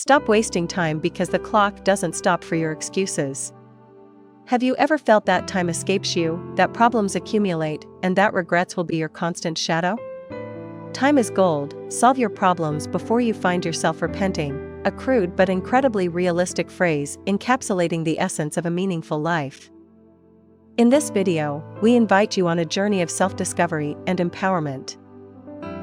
Stop wasting time because the clock doesn't stop for your excuses. Have you ever felt that time escapes you, that problems accumulate, and that regrets will be your constant shadow? Time is gold, solve your problems before you find yourself repenting, a crude but incredibly realistic phrase encapsulating the essence of a meaningful life. In this video, we invite you on a journey of self-discovery and empowerment.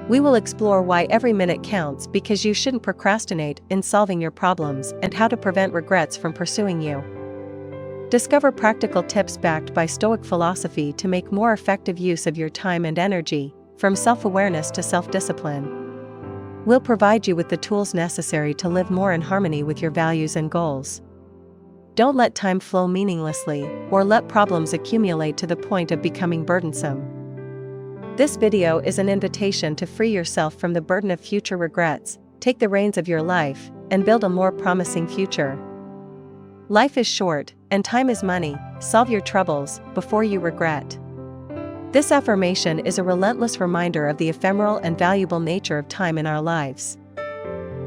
We will explore why every minute counts because you shouldn't procrastinate in solving your problems and how to prevent regrets from pursuing you. Discover practical tips backed by Stoic philosophy to make more effective use of your time and energy, from self-awareness to self-discipline. We'll provide you with the tools necessary to live more in harmony with your values and goals. Don't let time flow meaninglessly, or let problems accumulate to the point of becoming burdensome. This video is an invitation to free yourself from the burden of future regrets, take the reins of your life, and build a more promising future. Life is short, and time is money. Solve your troubles before you regret. This affirmation is a relentless reminder of the ephemeral and valuable nature of time in our lives.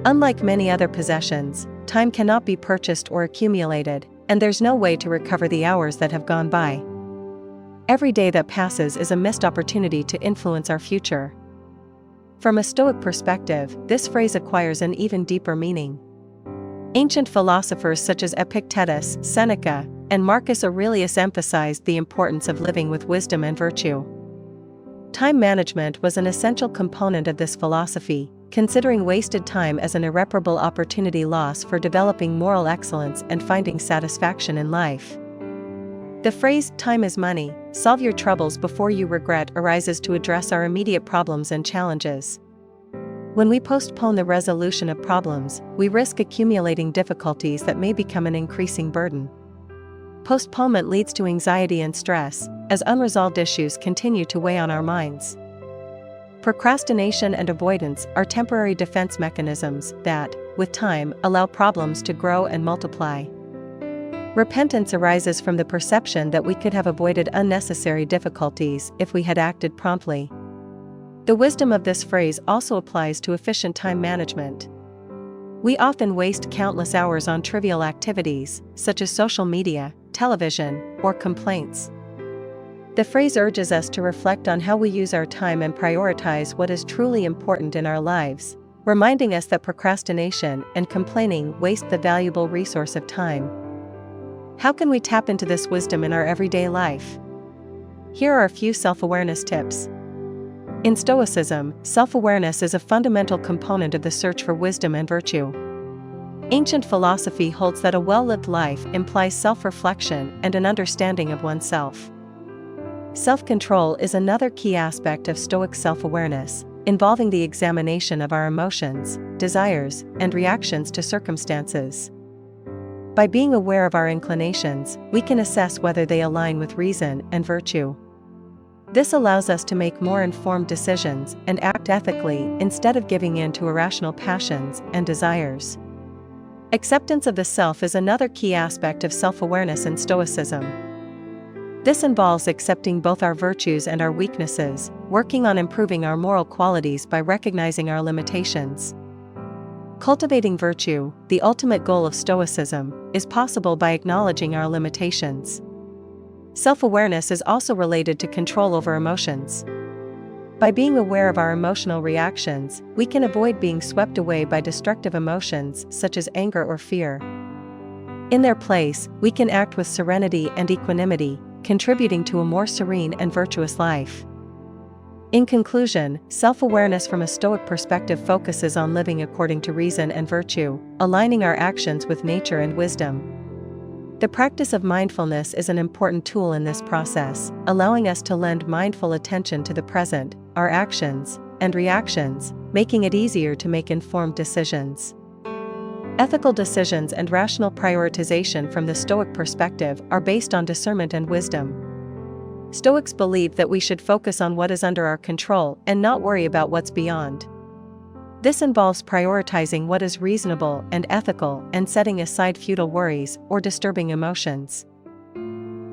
Unlike many other possessions, time cannot be purchased or accumulated, and there's no way to recover the hours that have gone by. Every day that passes is a missed opportunity to influence our future. From a Stoic perspective, this phrase acquires an even deeper meaning. Ancient philosophers such as Epictetus, Seneca, and Marcus Aurelius emphasized the importance of living with wisdom and virtue. Time management was an essential component of this philosophy, considering wasted time as an irreparable opportunity loss for developing moral excellence and finding satisfaction in life. The phrase, "time is money, solve your troubles before you regret," arises to address our immediate problems and challenges. When we postpone the resolution of problems, we risk accumulating difficulties that may become an increasing burden. Postponement leads to anxiety and stress, as unresolved issues continue to weigh on our minds. Procrastination and avoidance are temporary defense mechanisms that, with time, allow problems to grow and multiply. Repentance arises from the perception that we could have avoided unnecessary difficulties if we had acted promptly. The wisdom of this phrase also applies to efficient time management. We often waste countless hours on trivial activities, such as social media, television, or complaints. The phrase urges us to reflect on how we use our time and prioritize what is truly important in our lives, reminding us that procrastination and complaining waste the valuable resource of time. How can we tap into this wisdom in our everyday life? Here are a few self-awareness tips. In Stoicism, self-awareness is a fundamental component of the search for wisdom and virtue. Ancient philosophy holds that a well-lived life implies self-reflection and an understanding of oneself. Self-control is another key aspect of Stoic self-awareness, involving the examination of our emotions, desires, and reactions to circumstances. By being aware of our inclinations, we can assess whether they align with reason and virtue. This allows us to make more informed decisions and act ethically instead of giving in to irrational passions and desires. Acceptance of the self is another key aspect of self-awareness in Stoicism. This involves accepting both our virtues and our weaknesses, working on improving our moral qualities by recognizing our limitations. Cultivating virtue, the ultimate goal of Stoicism, is possible by acknowledging our limitations. Self-awareness is also related to control over emotions. By being aware of our emotional reactions, we can avoid being swept away by destructive emotions such as anger or fear. In their place, we can act with serenity and equanimity, contributing to a more serene and virtuous life. In conclusion, self-awareness from a Stoic perspective focuses on living according to reason and virtue, aligning our actions with nature and wisdom. The practice of mindfulness is an important tool in this process, allowing us to lend mindful attention to the present, our actions, and reactions, making it easier to make informed decisions. Ethical decisions and rational prioritization from the Stoic perspective are based on discernment and wisdom. Stoics believe that we should focus on what is under our control and not worry about what's beyond. This involves prioritizing what is reasonable and ethical and setting aside futile worries or disturbing emotions.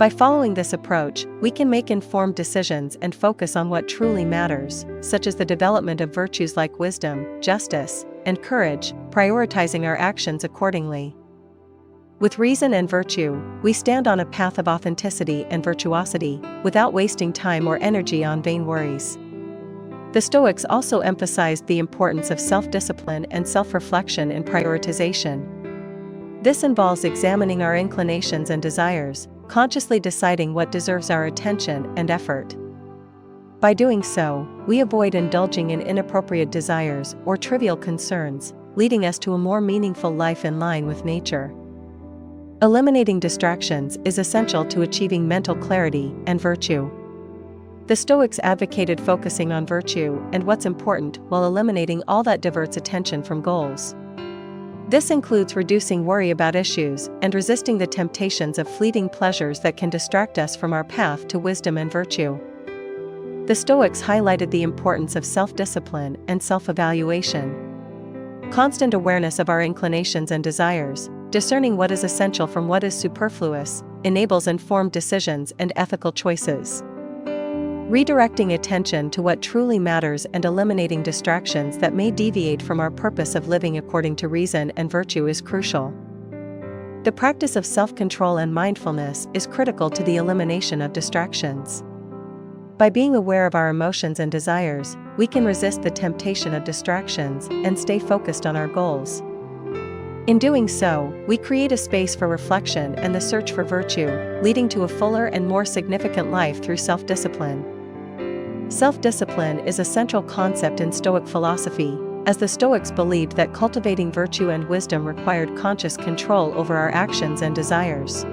By following this approach, we can make informed decisions and focus on what truly matters, such as the development of virtues like wisdom, justice, and courage, prioritizing our actions accordingly. With reason and virtue, we stand on a path of authenticity and virtuosity, without wasting time or energy on vain worries. The Stoics also emphasized the importance of self-discipline and self-reflection in prioritization. This involves examining our inclinations and desires, consciously deciding what deserves our attention and effort. By doing so, we avoid indulging in inappropriate desires or trivial concerns, leading us to a more meaningful life in line with nature. Eliminating distractions is essential to achieving mental clarity and virtue. The Stoics advocated focusing on virtue and what's important while eliminating all that diverts attention from goals. This includes reducing worry about issues and resisting the temptations of fleeting pleasures that can distract us from our path to wisdom and virtue. The Stoics highlighted the importance of self-discipline and self-evaluation. Constant awareness of our inclinations and desires, discerning what is essential from what is superfluous, enables informed decisions and ethical choices. Redirecting attention to what truly matters and eliminating distractions that may deviate from our purpose of living according to reason and virtue is crucial. The practice of self-control and mindfulness is critical to the elimination of distractions. By being aware of our emotions and desires, we can resist the temptation of distractions and stay focused on our goals. In doing so, we create a space for reflection and the search for virtue, leading to a fuller and more significant life through self-discipline. Self-discipline is a central concept in Stoic philosophy, as the Stoics believed that cultivating virtue and wisdom required conscious control over our actions and desires.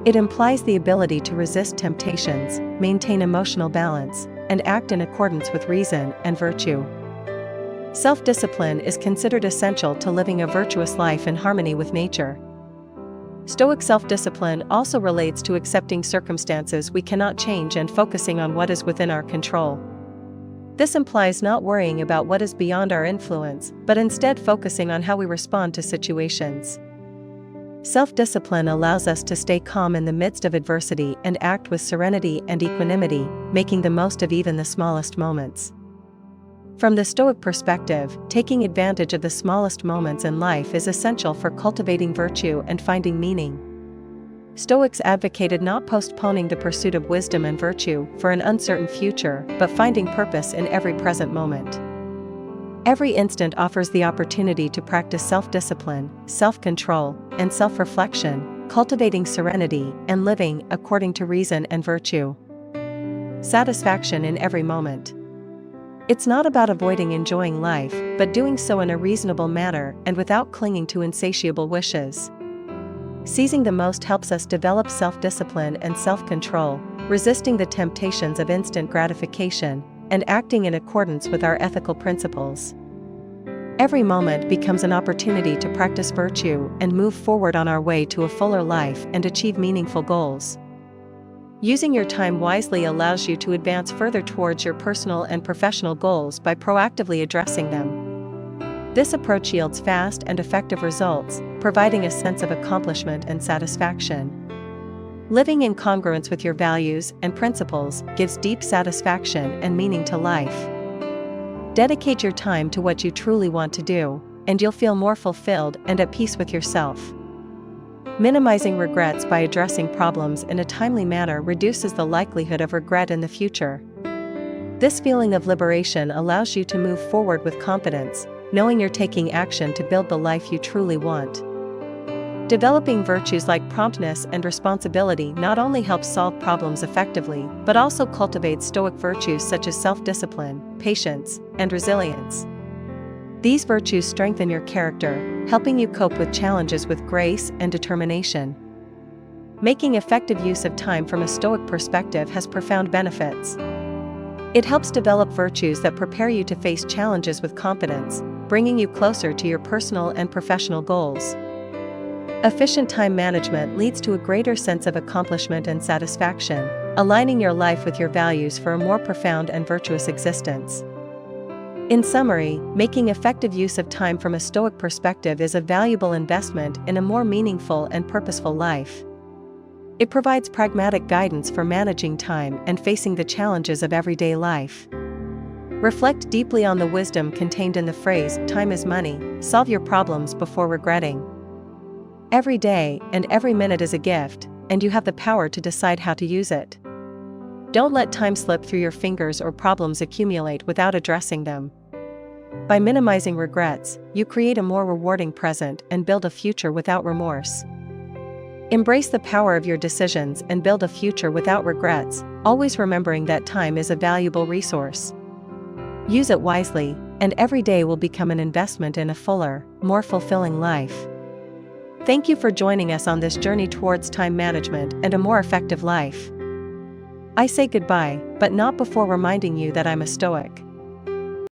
It implies the ability to resist temptations, maintain emotional balance, and act in accordance with reason and virtue. Self-discipline is considered essential to living a virtuous life in harmony with nature. Stoic self-discipline also relates to accepting circumstances we cannot change and focusing on what is within our control. This implies not worrying about what is beyond our influence, but instead focusing on how we respond to situations. Self-discipline allows us to stay calm in the midst of adversity and act with serenity and equanimity, making the most of even the smallest moments. From the Stoic perspective, taking advantage of the smallest moments in life is essential for cultivating virtue and finding meaning. Stoics advocated not postponing the pursuit of wisdom and virtue for an uncertain future, but finding purpose in every present moment. Every instant offers the opportunity to practice self-discipline, self-control, and self-reflection, cultivating serenity and living according to reason and virtue. Satisfaction in every moment. It's not about avoiding enjoying life, but doing so in a reasonable manner and without clinging to insatiable wishes. Seizing the most helps us develop self-discipline and self-control, resisting the temptations of instant gratification, and acting in accordance with our ethical principles. Every moment becomes an opportunity to practice virtue and move forward on our way to a fuller life and achieve meaningful goals. Using your time wisely allows you to advance further towards your personal and professional goals by proactively addressing them. This approach yields fast and effective results, providing a sense of accomplishment and satisfaction. Living in congruence with your values and principles gives deep satisfaction and meaning to life. Dedicate your time to what you truly want to do, and you'll feel more fulfilled and at peace with yourself. Minimizing regrets by addressing problems in a timely manner reduces the likelihood of regret in the future. This feeling of liberation allows you to move forward with confidence, knowing you're taking action to build the life you truly want. Developing virtues like promptness and responsibility not only helps solve problems effectively, but also cultivates Stoic virtues such as self-discipline, patience, and resilience. These virtues strengthen your character, helping you cope with challenges with grace and determination. Making effective use of time from a Stoic perspective has profound benefits. It helps develop virtues that prepare you to face challenges with confidence, bringing you closer to your personal and professional goals. Efficient time management leads to a greater sense of accomplishment and satisfaction, aligning your life with your values for a more profound and virtuous existence. In summary, making effective use of time from a Stoic perspective is a valuable investment in a more meaningful and purposeful life. It provides pragmatic guidance for managing time and facing the challenges of everyday life. Reflect deeply on the wisdom contained in the phrase, "Time is money, solve your problems before regretting." Every day and every minute is a gift, and you have the power to decide how to use it. Don't let time slip through your fingers or problems accumulate without addressing them. By minimizing regrets, you create a more rewarding present and build a future without remorse. Embrace the power of your decisions and build a future without regrets, always remembering that time is a valuable resource. Use it wisely, and every day will become an investment in a fuller, more fulfilling life. Thank you for joining us on this journey towards time management and a more effective life. I say goodbye, but not before reminding you that I'm a Stoic.